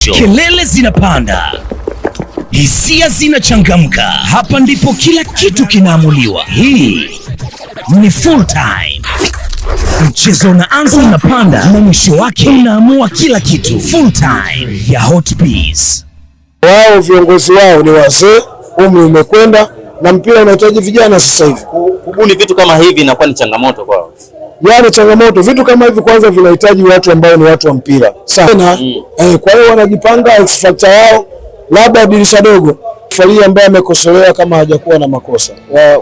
mwisho. Kelele zinapanda, hisia zinachangamka. Hapa ndipo kila kitu kinaamuliwa. Hii ni full time. Mchezo unaanza, unapanda na mwisho wake unaamua kila kitu. Full time ya Hotpeace. Wao viongozi wao ni wazee, umri umekwenda na mpira unahitaji vijana sasa hivi. Kubuni vitu kama hivi inakuwa ni changamoto kwao. Yaani changamoto, vitu kama hivi kwanza vinahitaji watu ambao ni watu wa mpira sana. Kwa hiyo wanajipanga X factor yao, labda dirisha dogo Faria ambaye amekosolewa kama hajakuwa na makosa.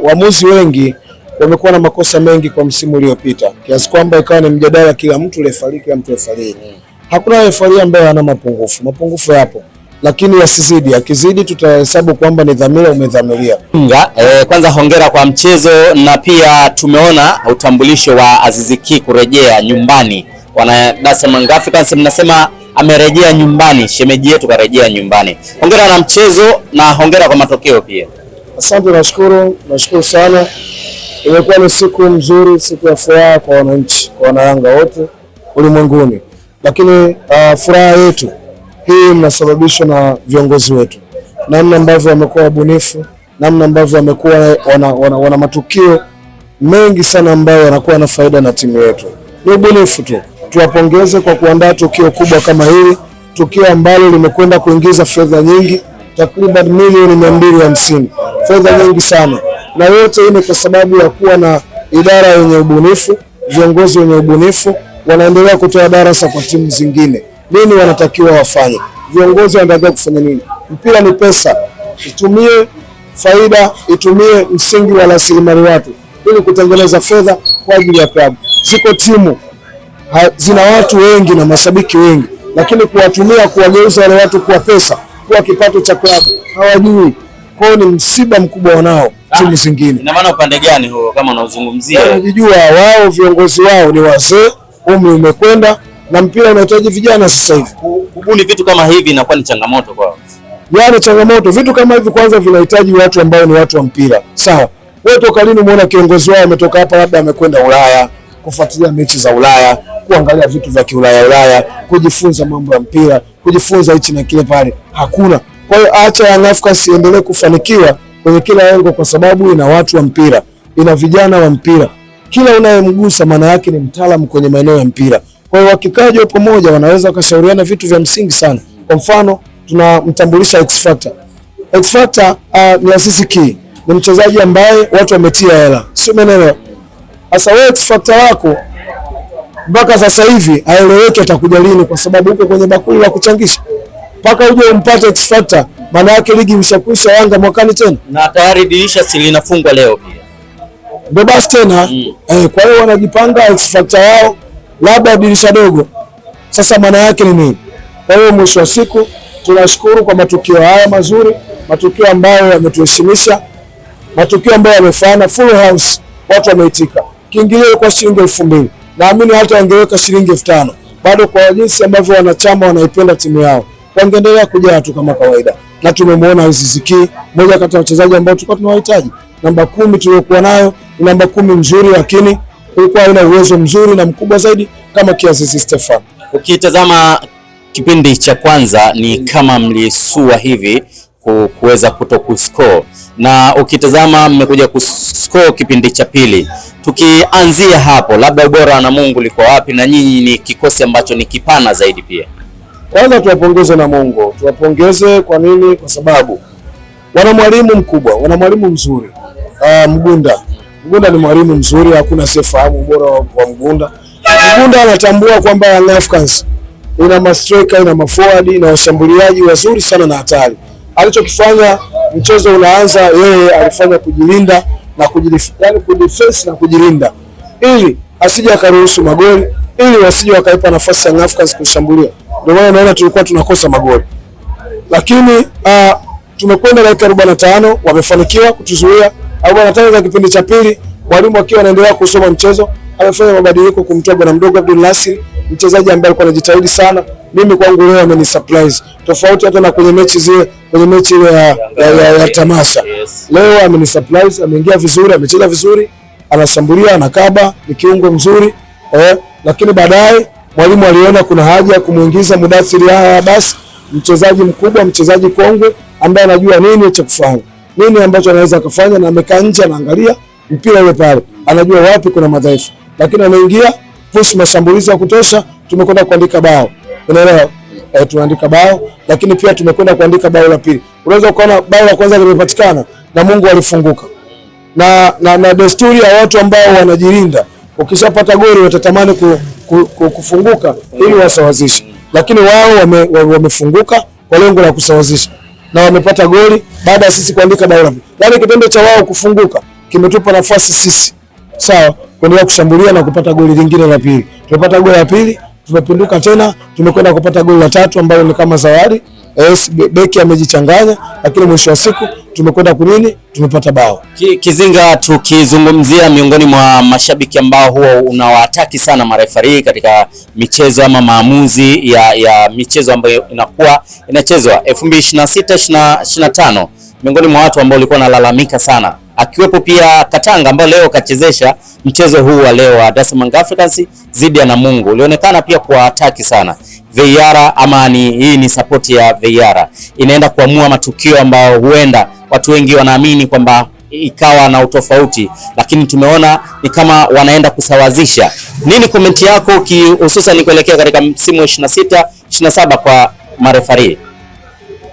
Waamuzi wengi wamekuwa na makosa mengi kwa msimu uliopita, kiasi kwamba ikawa ni mjadala, kila mtu refarii, kila mtu refarii. Hakuna refarii ambaye hana mapungufu. Mapungufu yapo, lakini yasizidi. Akizidi tutahesabu kwamba ni dhamira, umedhamiria. Kwanza hongera kwa mchezo, na pia tumeona utambulisho wa Aziz Ki kurejea nyumbani. Wana Dar es Salaam Africans mnasema amerejea nyumbani, shemeji yetu karejea nyumbani. Hongera na mchezo na hongera kwa matokeo pia. Asante, nashukuru sana. Imekuwa ni siku nzuri, siku ya furaha kwa wananchi, kwa wanayanga wote ulimwenguni. Lakini furaha yetu hii mnasababishwa na viongozi wetu, namna ambavyo wamekuwa wabunifu, namna ambavyo wamekuwa wana matukio mengi sana ambayo yanakuwa na faida na timu yetu. Ni ubunifu tu. Tuwapongeze kwa kuandaa tukio kubwa kama hili, tukio ambalo limekwenda kuingiza fedha nyingi, takriban milioni 250, fedha nyingi sana. Na yote hii ni kwa sababu ya kuwa na idara yenye ubunifu, viongozi wenye ubunifu wanaendelea kutoa darasa kwa timu zingine. Nini wanatakiwa wafanye? Viongozi wanatakiwa kufanya nini? Mpira ni pesa, itumie faida, itumie msingi wa rasilimali watu ili kutengeneza fedha kwa ajili ya klabu. Ziko timu zina watu wengi na mashabiki wengi, lakini kuwatumia, kuwageuza wale watu kuwa pesa, kuwa kipato cha klabu hawajui. Kwao ni msiba mkubwa wanao timu zingine. Ina maana upande gani huo kama unaozungumzia? Wanajijua wao, viongozi wao ni wazee, umri umekwenda na mpira unahitaji vijana sasa hivi. Kubuni vitu kama hivi inakuwa ni changamoto kwao. Yaani changamoto, vitu kama hivi kwanza vinahitaji watu ambao ni watu wa mpira. Sawa. Wewe toka lini umeona kiongozi wao ametoka hapa labda amekwenda Ulaya, kufuatilia mechi za Ulaya, kuangalia vitu vya Ulaya, kujifunza mambo ya mpira, kujifunza hichi na kile pale? Hakuna. Kwa hiyo acha Young Africans iendelee kufanikiwa kwenye kila engo, kwa sababu ina watu wa mpira, ina vijana wa mpira. Kila unayemgusa maana yake ni mtaalamu kwenye maeneo ya mpira. Kwa hiyo wakikaja pamoja wanaweza wakashauriana vitu vya msingi sana. Kwa mfano tunamtambulisha X Factor. X Factor ni Aziz Ki, ni mchezaji ambaye watu wametia hela, sio menelewa. Sasa wewe X Factor wako mpaka sasa hivi aeleweke atakuja lini, kwa sababu uko kwenye bakuli la kuchangisha. Mpaka uje umpate X Factor, maana yake ligi imeshakwisha, Yanga mwakani tena. Na tayari dirisha linafungwa leo pia. Ndio basi tena. Kwa hiyo wanajipanga X Factor wao, labda dirisha dogo. Sasa maana yake ni nini? Kwa hiyo mwisho wa siku tunashukuru kwa matukio haya mazuri, matukio ambayo yametuheshimisha, matukio ambayo yamefanya full house, watu wameitika. Kiingilio kwa shilingi 2000. Naamini hata wangeweka shilingi 5000. Bado kwa jinsi ambavyo wanachama wanaipenda timu yao, wangeendelea kujaa tu kama kawaida. Na tumemwona Aziz Ki, mmoja kati ya wachezaji ambao tulikuwa tunawahitaji. Namba 10 tuliyokuwa nayo ni namba 10 mzuri, lakini ilikuwa haina uwezo mzuri na mkubwa zaidi kama Kiazizi Stefan. Ukitazama kipindi cha kwanza ni kama mlisua hivi kuweza kutokuscore, na ukitazama mmekuja kuscore kipindi cha pili. Tukianzia hapo, labda ubora na Mungu liko wapi, na nyinyi ni kikosi ambacho ni kipana zaidi pia? Kwanza tuwapongeze na Mungu, tuwapongeze. Kwa nini? Kwa sababu wana mwalimu mkubwa, wana mwalimu mzuri. Mgunda ni mwalimu mzuri, hakuna sifahamu ubora wa Mgunda. Mgunda anatambua kwamba Young Africans ina mastrika, ina maforward, ina washambuliaji wazuri sana na hatari. Alichokifanya mchezo unaanza, yeye alifanya kujilinda na kudefense na kujilinda, ili asije akaruhusu magoli, ili wasije wakaipa nafasi Young Africans kushambulia. Ndio maana naona tulikuwa tunakosa magoli. Lakini tumekwenda dakika 45, wamefanikiwa kutuzuia. 45 za kipindi cha pili, mwalimu akiwa anaendelea kusoma mchezo, amefanya mabadiliko kumtoa bwana mdogo Abdul Nasir, mchezaji ambaye alikuwa anajitahidi sana. Mimi kwangu leo ameni surprise. Tofauti hata na kwenye mechi zile, kwenye mechi ile ya tamasha. Leo ameni surprise, ameingia vizuri, amecheza vizuri, anashambulia, anakaba, ni kiungo mzuri. Lakini baadaye mwalimu aliona kuna haja ya kumuingiza Mudathir basi mchezaji mkubwa, mchezaji kongwe ambaye anajua nini cha kufanya, nini ambacho anaweza kufanya, na amekaa nje anaangalia mpira ule pale, anajua wapi kuna madhaifu, lakini anaingia push mashambulizi ya kutosha. Tumekwenda kuandika bao, unaelewa, tunaandika bao, lakini pia tumekwenda kuandika bao la pili. Unaweza kuona bao la kwanza limepatikana na Mungu alifunguka, na desturi ya watu ambao wanajilinda, ukishapata goli watatamani kufunguka ili wasawazishe, lakini wao wamefunguka kwa lengo la kusawazisha na wamepata goli baada ya sisi kuandika bao la pili. Yaani kitendo cha wao kufunguka kimetupa nafasi sisi, sawa, kuendelea kushambulia na kupata goli lingine la pili. Tumepata goli la pili, tumepinduka tena, tumekwenda kupata goli la tatu ambalo ni kama zawadi. Beki amejichanganya, lakini mwisho wa siku tumekwenda kunini, tumepata bao. Kizinga, tukizungumzia miongoni mwa mashabiki ambao huwa unawataki sana marefari katika michezo ama maamuzi ya michezo ambayo inakuwa inachezwa 2026 25, miongoni mwa watu ambao walikuwa wanalalamika sana, akiwepo pia Katanga ambao leo kachezesha mchezo huu wa leo wa Dar es Salaam Africans dhidi ya Namungo, ulionekana pia kuwataki sana VAR, ama hii ni support ya VAR inaenda kuamua matukio ambayo huenda watu wengi wanaamini kwamba ikawa na utofauti, lakini tumeona ni kama wanaenda kusawazisha. Nini komenti yako hususan kuelekea katika msimu wa 26 27 kwa marefari?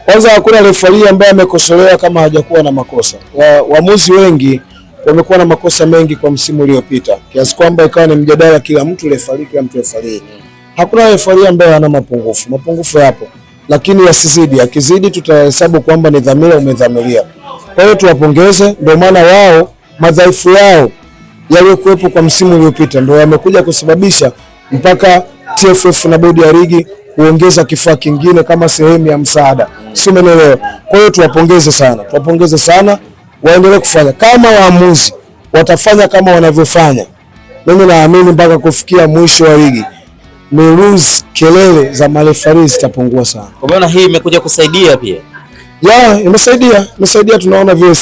Kwanza hakuna refari ambaye amekosolewa kama hajakuwa na makosa. Waamuzi wengi wamekuwa na makosa mengi kwa msimu uliopita, kiasi kwamba ikawa ni mjadala, kila mtu refari. Hakuna refari ambaye ana mapungufu. Mapungufu yapo, lakini yasizidi. Akizidi tutahesabu kwamba ni dhamira, umedhamiria. Kwa hiyo tuwapongeze, ndio maana wao madhaifu yao yaliyokuwepo kwa msimu uliopita ndio yamekuja kusababisha mpaka TFF na bodi ya ligi kuongeza kifaa kingine kama sehemu ya msaada, si umeelewa? Kwa hiyo tuwapongeze sana, waendelee kufanya. Kama waamuzi watafanya kama wanavyofanya, mimi naamini mpaka kufikia mwisho wa ligi meruzi kelele za marefari zitapungua sana. Kwa maana hii imekuja kusaidia pia. Imesaidia, tunaona vile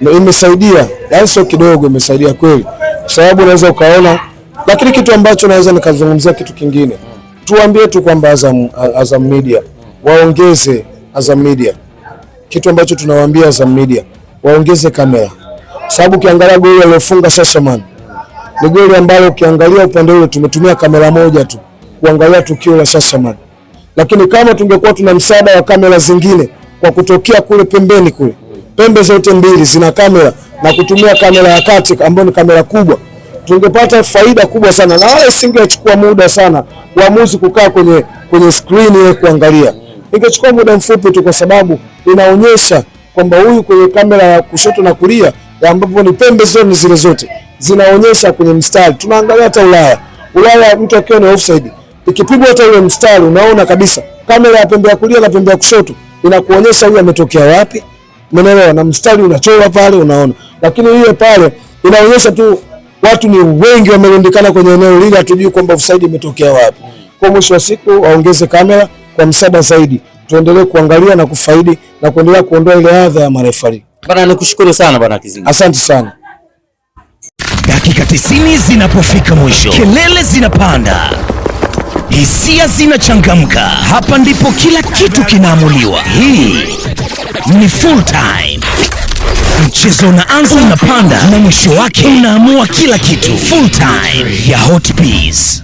imesaidia. Yaani sio kidogo, imesaidia kweli. Sababu unaweza ukaona, lakini kitu ambacho naweza nikazungumzia kitu kingine. Tuambie tu kwamba Azam Media waongeze, kitu ambacho tunawaambia Azam Media waongeze kamera. Sababu ukiangalia goli aliyofunga Sasaman ni goli ambalo ukiangalia upande ule tumetumia kamera moja tu kuangalia tukio la Sasaman. Lakini kama tungekuwa tuna msaada wa kamera zingine kwa kutokea kule pembeni kule, pembe zote mbili zina kamera, na kutumia kamera ya kati ambayo ni kamera kubwa, tungepata faida kubwa sana, na wala isingechukua muda sana waamuzi kukaa kwenye screen ile kuangalia. Ingechukua muda mfupi tu, kwa sababu inaonyesha kwamba huyu kwenye kamera ya kushoto na kulia, ambapo ni pembe zile zote zinaonyesha kwenye mstari. Tunaangalia hata Ulaya mtu akiwa ni offside, ikipigwa hata ule mstari unaona kabisa kamera ya pembe ya kulia na pembe ya kushoto inakuonyesha huyu ametokea wapi, umeelewa, na mstari unachora pale unaona. Lakini ile pale inaonyesha tu watu ni wengi wamerundikana kwenye eneo lile, hatujui kwamba offside imetokea wapi. Kwa mwisho wa siku waongeze kamera kwa msaada zaidi, tuendelee kuangalia na kufaidi na kuendelea kuondoa ile adha ya marefari. Bana, nikushukuru sana bana Kizinga. Asante sana. Dakika 90 zinapofika mwisho, kelele zinapanda, hisia zinachangamka. Hapa ndipo kila kitu kinaamuliwa. Hii ni full time. Mchezo unaanza, unapanda na mwisho wake unaamua kila kitu. Full time ya Hot Peas.